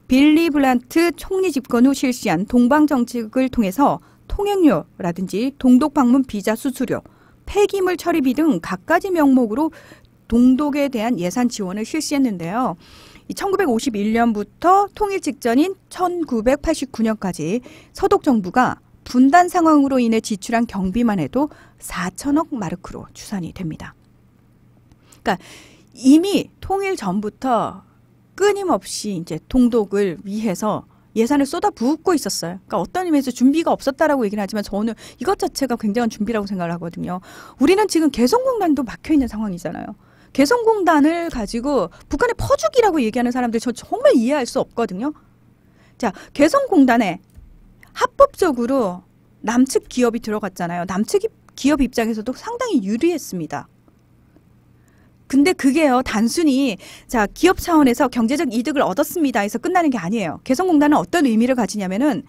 빌리 브란트 총리 집권 후 실시한 동방 정책을 통해서 통행료라든지 동독 방문 비자 수수료, 폐기물 처리비 등 갖가지 명목으로 동독에 대한 예산 지원을 실시했는데요. 1951년부터 통일 직전인 1989년까지 서독 정부가 분단 상황으로 인해 지출한 경비만 해도 4천억 마르크로 추산이 됩니다. 그러니까 이미 통일 전부터 끊임없이 이제 동독을 위해서 예산을 쏟아붓고 있었어요. 그러니까 어떤 의미에서 준비가 없었다라고 얘기는 하지만 저는 이것 자체가 굉장한 준비라고 생각을 하거든요. 우리는 지금 개성공단도 막혀있는 상황이잖아요. 개성공단을 가지고 북한의 퍼주기라고 얘기하는 사람들 저 정말 이해할 수 없거든요. 자, 개성공단에 합법적으로 남측 기업이 들어갔잖아요. 남측 기업 입장에서도 상당히 유리했습니다. 근데 그게요, 단순히 자 기업 차원에서 경제적 이득을 얻었습니다 해서 끝나는 게 아니에요. 개성공단은 어떤 의미를 가지냐면은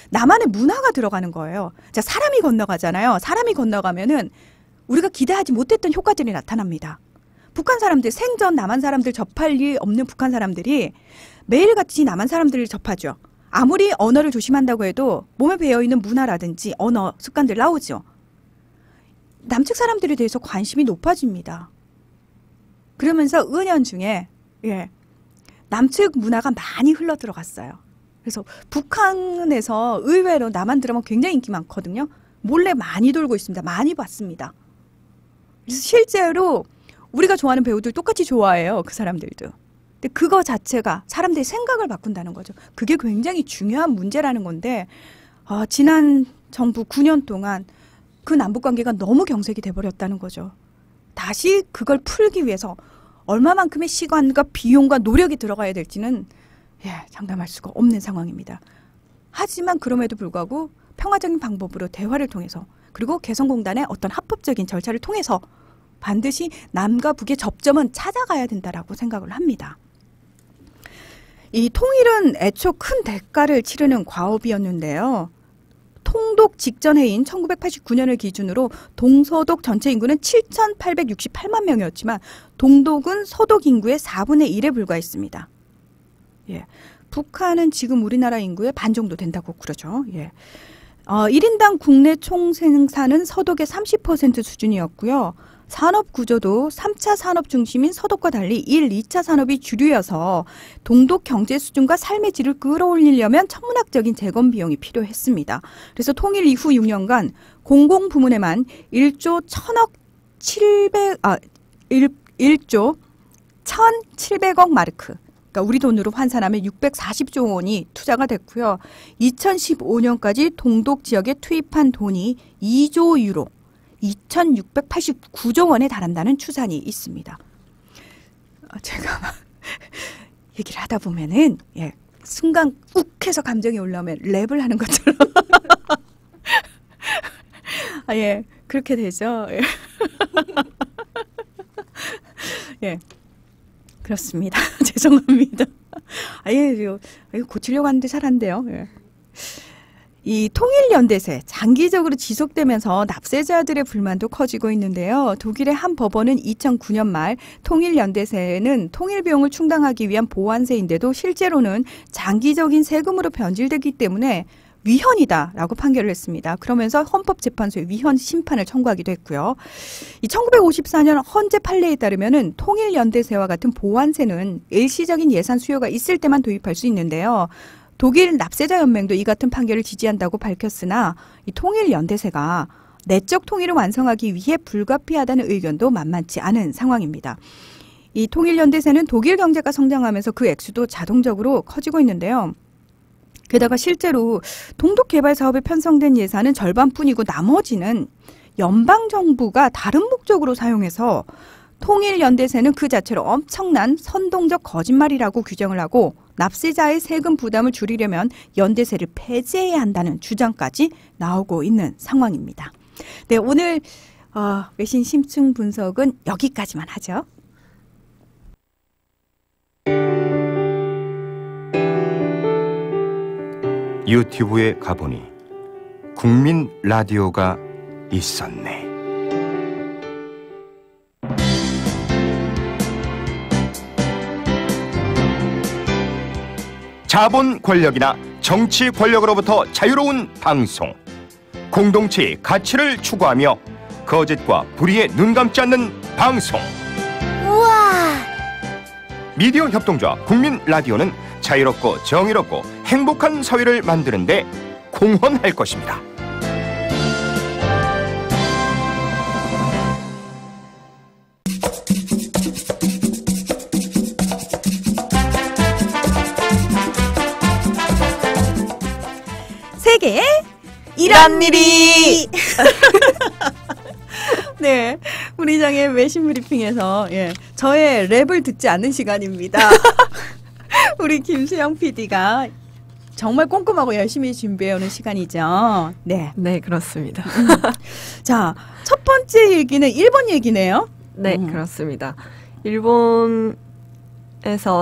나만의 문화가 들어가는 거예요. 자, 사람이 건너가잖아요. 사람이 건너가면은 우리가 기대하지 못했던 효과들이 나타납니다. 북한 사람들, 생전 남한 사람들 접할 일 없는 북한 사람들이 매일같이 남한 사람들을 접하죠. 아무리 언어를 조심한다고 해도 몸에 배어있는 문화라든지 언어 습관들 나오죠. 남측 사람들에 대해서 관심이 높아집니다. 그러면서 은연중에 남측 문화가 많이 흘러 들어갔어요. 그래서 북한에서 의외로 남한 드라마 굉장히 인기 많거든요. 몰래 많이 돌고 있습니다. 많이 봤습니다. 그래서 실제로 우리가 좋아하는 배우들 똑같이 좋아해요. 그 사람들도. 근데 그거 자체가 사람들의 생각을 바꾼다는 거죠. 그게 굉장히 중요한 문제라는 건데 지난 정부 9년 동안 그 남북관계가 너무 경색이 돼버렸다는 거죠. 다시 그걸 풀기 위해서 얼마만큼의 시간과 비용과 노력이 들어가야 될지는 장담할 수가 없는 상황입니다. 하지만 그럼에도 불구하고 평화적인 방법으로 대화를 통해서 그리고 개성공단의 어떤 합법적인 절차를 통해서 반드시 남과 북의 접점은 찾아가야 된다라고 생각을 합니다. 이 통일은 애초 큰 대가를 치르는 과업이었는데요. 통독 직전 해인 1989년을 기준으로 동서독 전체 인구는 7,868만 명이었지만 동독은 서독 인구의 4분의 1에 불과했습니다. 북한은 지금 우리나라 인구의 반 정도 된다고 그러죠. 1인당 국내 총생산은 서독의 30% 수준이었고요. 산업 구조도 3차 산업 중심인 서독과 달리 1, 2차 산업이 주류여서 동독 경제 수준과 삶의 질을 끌어올리려면 천문학적인 재건 비용이 필요했습니다. 그래서 통일 이후 6년간 공공부문에만 1조 1,700억 마르크, 그러니까 우리 돈으로 환산하면 640조 원이 투자가 됐고요. 2015년까지 동독 지역에 투입한 돈이 2조 유로, 2,689조 원에 달한다는 추산이 있습니다. 제가 막 얘기를 하다 보면은 순간 욱해서 감정이 올라오면 랩을 하는 것처럼 그렇게 되죠. 그렇습니다. 죄송합니다. 고치려고 하는데 잘 안 돼요. 이 통일연대세 장기적으로 지속되면서 납세자들의 불만도 커지고 있는데요. 독일의 한 법원은 2009년 말 통일연대세는 통일비용을 충당하기 위한 보완세인데도 실제로는 장기적인 세금으로 변질되기 때문에 위헌이다라고 판결을 했습니다. 그러면서 헌법재판소에 위헌 심판을 청구하기도 했고요. 이 1954년 헌재 판례에 따르면은 통일연대세와 같은 보완세는 일시적인 예산 수요가 있을 때만 도입할 수 있는데요. 독일 납세자연맹도 이 같은 판결을 지지한다고 밝혔으나 이 통일연대세가 내적 통일을 완성하기 위해 불가피하다는 의견도 만만치 않은 상황입니다. 이 통일연대세는 독일 경제가 성장하면서 그 액수도 자동적으로 커지고 있는데요. 게다가 실제로 동독 개발 사업에 편성된 예산은 절반뿐이고 나머지는 연방정부가 다른 목적으로 사용해서 통일연대세는 그 자체로 엄청난 선동적 거짓말이라고 규정을 하고 납세자의 세금 부담을 줄이려면 연대세를 폐지해야 한다는 주장까지 나오고 있는 상황입니다. 네, 오늘 외신 심층 분석은 여기까지만 하죠. 유튜브에 가보니 국민 라디오가 있었네. 자본 권력이나 정치 권력으로부터 자유로운 방송. 공동체의 가치를 추구하며 거짓과 불의에 눈 감지 않는 방송. 우와! 미디어 협동조합 국민 라디오는 자유롭고 정의롭고 행복한 사회를 만드는데 공헌할 것입니다. 세계에 이런 일이. 네, 우리 장의 외신 브리핑에서 저의 랩을 듣지 않는 시간입니다. 우리 김수영 PD가 정말 꼼꼼하고 열심히 준비해오는 시간이죠. 네, 그렇습니다. 자, 첫 번째 얘기는 일본 얘기네요. 네, 그렇습니다. 일본에서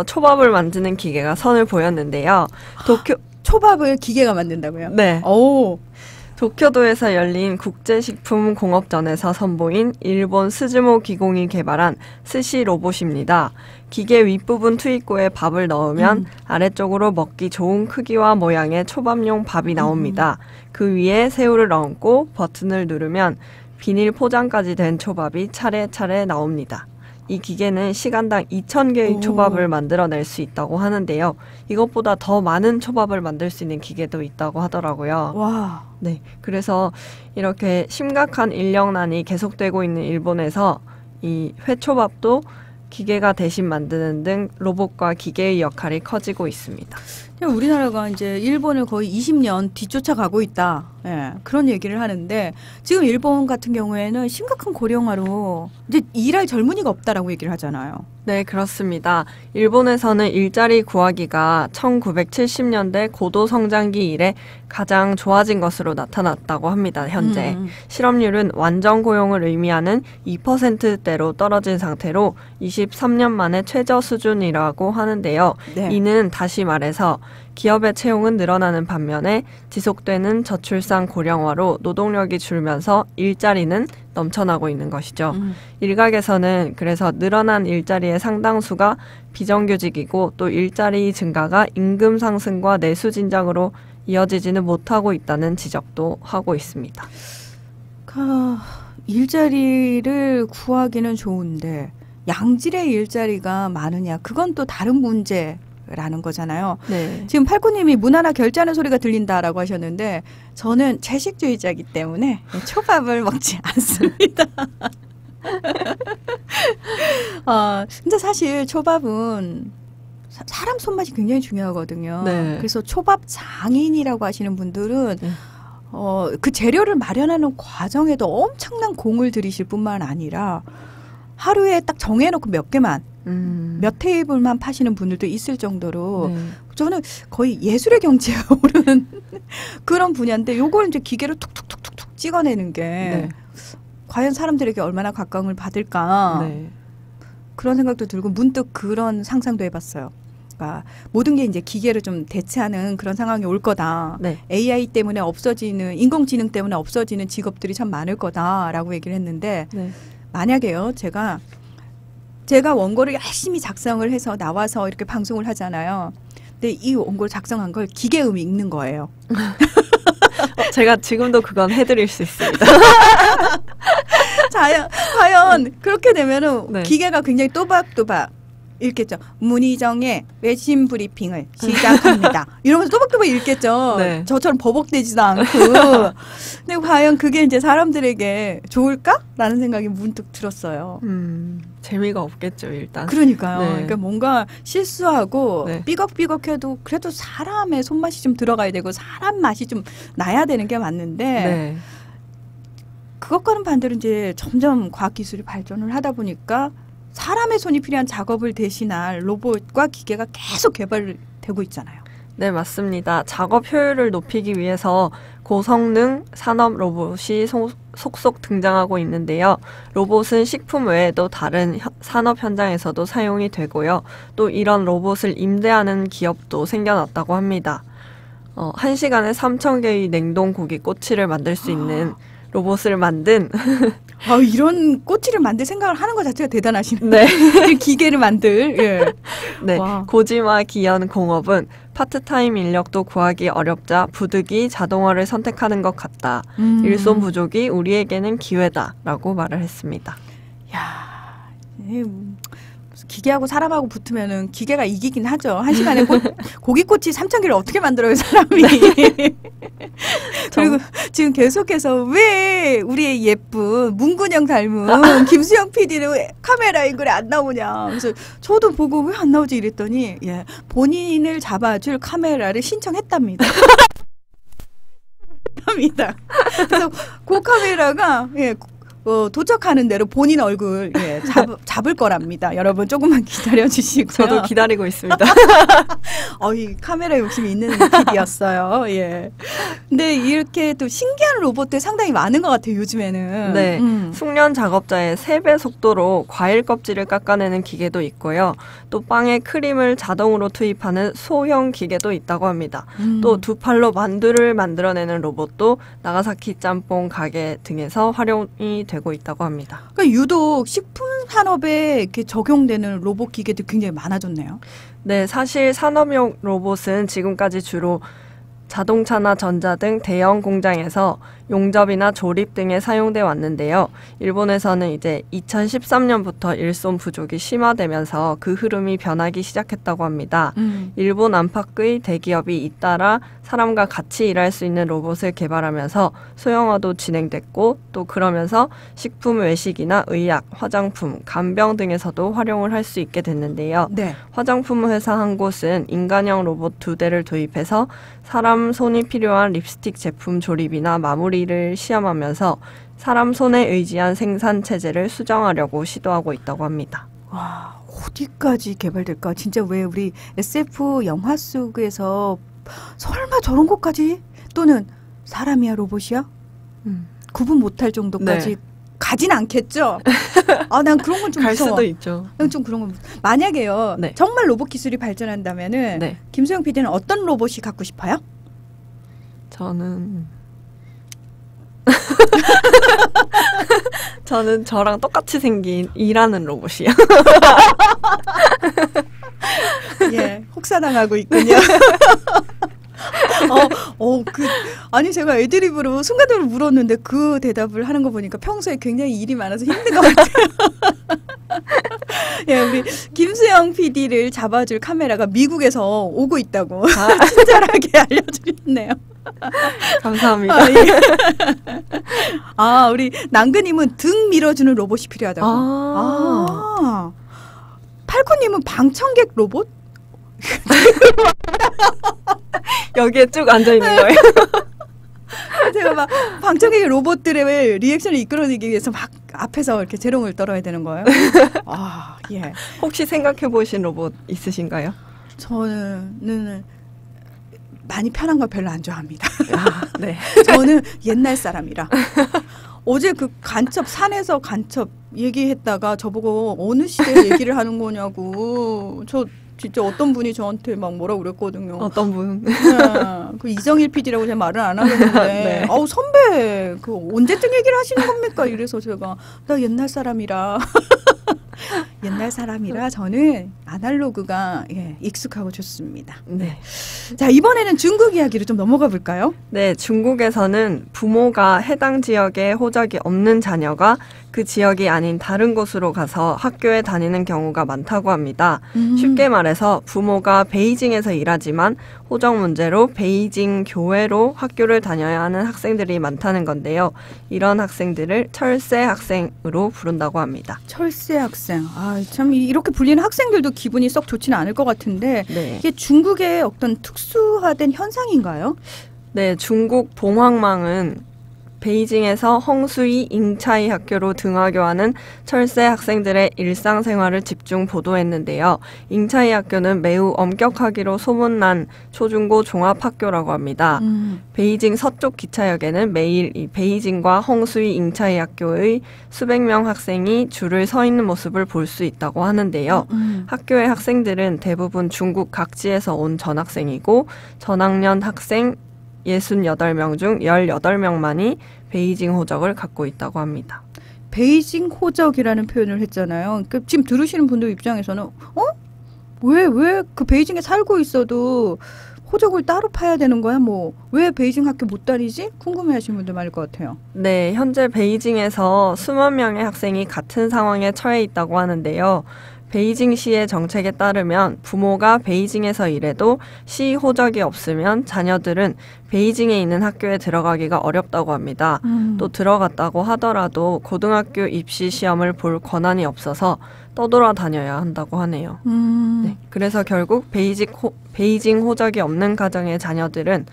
초밥을 만드는 기계가 선을 보였는데요. 도쿄 초밥을 기계가 만든다고요? 네. 오. 도쿄도에서 열린 국제식품공업전에서 선보인 일본 스즈모 기공이 개발한 스시 로봇입니다. 기계 윗부분 투입구에 밥을 넣으면 아래쪽으로 먹기 좋은 크기와 모양의 초밥용 밥이 나옵니다. 그 위에 새우를 얹고 버튼을 누르면 비닐 포장까지 된 초밥이 차례차례 나옵니다. 이 기계는 시간당 2,000개의 초밥을 만들어낼 수 있다고 하는데요. 이것보다 더 많은 초밥을 만들 수 있는 기계도 있다고 하더라고요. 와. 네, 그래서 이렇게 심각한 인력난이 계속되고 있는 일본에서 이 회초밥도 기계가 대신 만드는 등 로봇과 기계의 역할이 커지고 있습니다. 우리나라가 이제 일본을 거의 20년 뒤쫓아가고 있다. 예, 그런 얘기를 하는데 지금 일본 같은 경우에는 심각한 고령화로 이제 일할 젊은이가 없다라고 얘기를 하잖아요. 네, 그렇습니다. 일본에서는 일자리 구하기가 1970년대 고도 성장기 이래 가장 좋아진 것으로 나타났다고 합니다. 현재 실업률은 완전 고용을 의미하는 2%대로 떨어진 상태로 23년 만에 최저 수준이라고 하는데요. 네. 이는 다시 말해서 기업의 채용은 늘어나는 반면에 지속되는 저출산 고령화로 노동력이 줄면서 일자리는 넘쳐나고 있는 것이죠. 일각에서는 그래서 늘어난 일자리의 상당수가 비정규직이고 또 일자리 증가가 임금 상승과 내수 진작으로 이어지지는 못하고 있다는 지적도 하고 있습니다. 일자리를 구하기는 좋은데 양질의 일자리가 많으냐 그건 또 다른 문제라는 거잖아요. 네. 지금 팔구님이 문 하나 결제하는 소리가 들린다라고 하셨는데 저는 채식주의자이기 때문에 초밥을 먹지 않습니다. 근데 사실 초밥은 사람 손맛이 굉장히 중요하거든요. 네. 그래서 초밥 장인이라고 하시는 분들은 그 재료를 마련하는 과정에도 엄청난 공을 들이실 뿐만 아니라 하루에 딱 정해놓고 몇 개만 몇 테이블만 파시는 분들도 있을 정도로 저는 거의 예술의 경지에 오르는 그런 분야인데 요걸 이제 기계로 툭툭툭툭툭 찍어내는 게 과연 사람들에게 얼마나 각광을 받을까 그런 생각도 들고 문득 그런 상상도 해봤어요. 그러니까 모든 게 이제 기계를 좀 대체하는 그런 상황이 올 거다. AI 때문에 없어지는 인공지능 때문에 없어지는 직업들이 참 많을 거다라고 얘기를 했는데 만약에요 제가 원고를 열심히 작성을 해서 나와서 이렇게 방송을 하잖아요. 근데 이 원고를 작성한 걸 기계음이 읽는 거예요. 제가 지금도 그건 해드릴 수 있습니다. 과연 그렇게 되면은 기계가 굉장히 또박또박 읽겠죠. 문희정의 외신 브리핑을 시작합니다. 이러면서 또박또박 읽겠죠. 저처럼 버벅대지도 않고. 근데 과연 그게 이제 사람들에게 좋을까라는 생각이 문득 들었어요. 재미가 없겠죠, 일단. 그러니까요. 그러니까 뭔가 실수하고 삐걱삐걱해도 그래도 사람의 손맛이 좀 들어가야 되고 사람 맛이 좀 나야 되는 게 맞는데 그것과는 반대로 이제 점점 과학기술이 발전을 하다 보니까 사람의 손이 필요한 작업을 대신할 로봇과 기계가 계속 개발되고 있잖아요. 네, 맞습니다. 작업 효율을 높이기 위해서 고성능 산업 로봇이 속속 등장하고 있는데요. 로봇은 식품 외에도 다른 산업 현장에서도 사용이 되고요. 또 이런 로봇을 임대하는 기업도 생겨났다고 합니다. 1시간에 3,000개의 냉동 고기 꼬치를 만들 수 있는 로봇을 만든 이런 꼬치를 만들 생각을 하는 것 자체가 대단하시네요. 기계를 만들. 고지마 기현 공업은 파트타임 인력도 구하기 어렵자 부득이 자동화를 선택하는 것 같다. 일손 부족이 우리에게는 기회다라고 말을 했습니다. 야, 기계하고 사람하고 붙으면은 기계가 이기긴 하죠. 1시간에 고기꼬치 3,000개를 어떻게 만들어요, 사람이. 그리고 지금 계속해서 왜 우리의 예쁜 문근영 닮은 김수영 PD는 왜 카메라 앵글에 안 나오냐. 그래서 저도 보고 왜 안 나오지 이랬더니 본인을 잡아줄 카메라를 신청했답니다. 그래서 그 카메라가 도착하는 대로 본인 얼굴 잡을 거랍니다. 여러분 조금만 기다려 주시고요. 저도 기다리고 있습니다. 이 카메라 욕심이 있는 PD였어요. 예. 근데 이렇게 또 신기한 로봇들 상당히 많은 것 같아요, 요즘에는. 네. 숙련 작업자의 3배 속도로 과일 껍질을 깎아내는 기계도 있고요. 또 빵에 크림을 자동으로 투입하는 소형 기계도 있다고 합니다. 또 2팔로 만두를 만들어내는 로봇도 나가사키 짬뽕 가게 등에서 활용이 되고 있다고 합니다. 그러니까 유독 식품 산업에 이렇게 적용되는 로봇 기계도 굉장히 많아졌네요. 네, 사실 산업용 로봇은 지금까지 주로 자동차나 전자 등 대형 공장에서 용접이나 조립 등에 사용돼 왔는데요. 일본에서는 이제 2013년부터 일손 부족이 심화되면서 그 흐름이 변하기 시작했다고 합니다. 일본 안팎의 대기업이 잇따라 사람과 같이 일할 수 있는 로봇을 개발하면서 소형화도 진행됐고 또 그러면서 식품 외식이나 의약, 화장품, 간병 등에서도 활용을 할 수 있게 됐는데요. 네. 화장품 회사 한 곳은 인간형 로봇 2대를 도입해서 사람 손이 필요한 립스틱 제품 조립이나 마무리를 시험하면서 사람 손에 의지한 생산 체제를 수정하려고 시도하고 있다고 합니다. 와, 어디까지 개발될까? 진짜 왜 우리 SF 영화 속에서 설마 저런 것까지? 또는 사람이야 로봇이야? 구분 못할 정도까지 네. 가진 않겠죠? 난 그런 건 좀 갈 무서워. 수도 있죠. 좀 그런 건 만약에요. 네. 정말 로봇 기술이 발전한다면은 네. 김소영 PD는 어떤 로봇이 갖고 싶어요? 저는 저랑 똑같이 생긴 일하는 로봇이요. 예, 혹사당하고 있군요. 아니 제가 애드립으로 순간적으로 물었는데 그 대답을 하는 거 보니까 평소에 굉장히 일이 많아서 힘든 것 같아요. 예, 우리 김수영 PD를 잡아줄 카메라가 미국에서 오고 있다고 친절하게 알려주셨네요. 감사합니다. 우리 남근님은 등 밀어주는 로봇이 필요하다고. 팔코님은 방청객 로봇? 여기에 쭉 앉아있는 거예요. 제가 막 방청객 로봇들의 리액션을 이끌어내기 위해서 막 앞에서 이렇게 재롱을 떨어야 되는 거예요. 예. 혹시 생각해보신 로봇 있으신가요? 저는 많이 편한 걸 별로 안 좋아합니다. 네. 저는 옛날 사람이라. 어제 그 간첩, 산에서 간첩 얘기했다가 저보고 어느 시대 얘기를 하는 거냐고. 저 진짜 어떤 분이 저한테 막 뭐라고 그랬거든요. 어떤 분? 네. 그 이정일 PD라고 제가 말을 안 하겠는데 네. 선배 그 언제쯤 얘기를 하시는 겁니까? 이래서 제가 나 옛날 사람이라 옛날 사람이라 저는 아날로그가 익숙하고 좋습니다. 네. 자, 이번에는 중국 이야기로 좀 넘어가 볼까요? 네, 중국에서는 부모가 해당 지역에 호적이 없는 자녀가 그 지역이 아닌 다른 곳으로 가서 학교에 다니는 경우가 많다고 합니다. 쉽게 말해서 부모가 베이징에서 일하지만 호적 문제로 베이징 교외로 학교를 다녀야 하는 학생들이 많다는 건데요. 이런 학생들을 철새 학생으로 부른다고 합니다. 철새 학생. 참 이렇게 불리는 학생들도 기분이 썩 좋지는 않을 것 같은데 네. 이게 중국의 어떤 특수화된 현상인가요? 네, 중국 봉황망은 베이징에서 헝수이 잉차이 학교로 등하교하는 철새 학생들의 일상생활을 집중 보도했는데요. 잉차이 학교는 매우 엄격하기로 소문난 초중고 종합학교라고 합니다. 베이징 서쪽 기차역에는 매일 이 베이징과 헝수이 잉차이 학교의 수백 명 학생이 줄을 서 있는 모습을 볼 수 있다고 하는데요. 학교의 학생들은 대부분 중국 각지에서 온 전학생이고 전학년 학생 68명 중 18명만이 베이징 호적을 갖고 있다고 합니다. 베이징 호적이라는 표현을 했잖아요. 그러니까 지금 들으시는 분들 입장에서는 왜 그 베이징에 살고 있어도 호적을 따로 파야 되는 거야? 왜 베이징 학교 못 다니지? 궁금해하시는 분들 많을 것 같아요. 네, 현재 베이징에서 수만 명의 학생이 같은 상황에 처해 있다고 하는데요. 베이징시의 정책에 따르면 부모가 베이징에서 일해도 시 호적이 없으면 자녀들은 베이징에 있는 학교에 들어가기가 어렵다고 합니다. 또 들어갔다고 하더라도 고등학교 입시 시험을 볼 권한이 없어서 떠돌아다녀야 한다고 하네요. 네, 그래서 결국 베이징 호적이 없는 가정의 자녀들은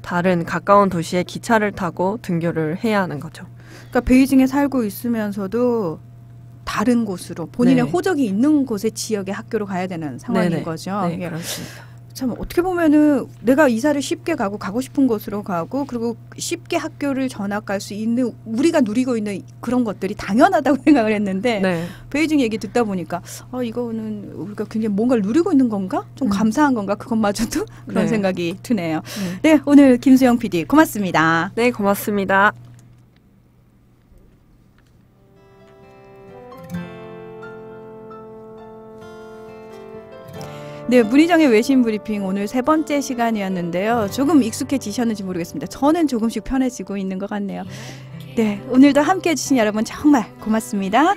다른 가까운 도시에 기차를 타고 등교를 해야 하는 거죠. 그러니까 베이징에 살고 있으면서도 다른 곳으로 본인의 네. 호적이 있는 곳의 지역의 학교로 가야 되는 상황인 네네. 거죠. 네, 예. 그렇습니다. 참 어떻게 보면은 내가 이사를 쉽게 가고 싶은 곳으로 가고 그리고 쉽게 학교를 전학 갈 수 있는 우리가 누리고 있는 그런 것들이 당연하다고 생각을 했는데 네. 베이징 얘기 듣다 보니까 이거는 우리가 굉장히 뭔가를 누리고 있는 건가? 좀 감사한 건가? 그것마저도 그런 네. 생각이 드네요. 네, 오늘 김수영 PD 고맙습니다. 네, 고맙습니다. 네, 문희정의 외신 브리핑 오늘 3번째 시간이었는데요. 조금 익숙해지셨는지 모르겠습니다. 저는 조금씩 편해지고 있는 것 같네요. 네, 오늘도 함께해 주신 여러분 정말 고맙습니다.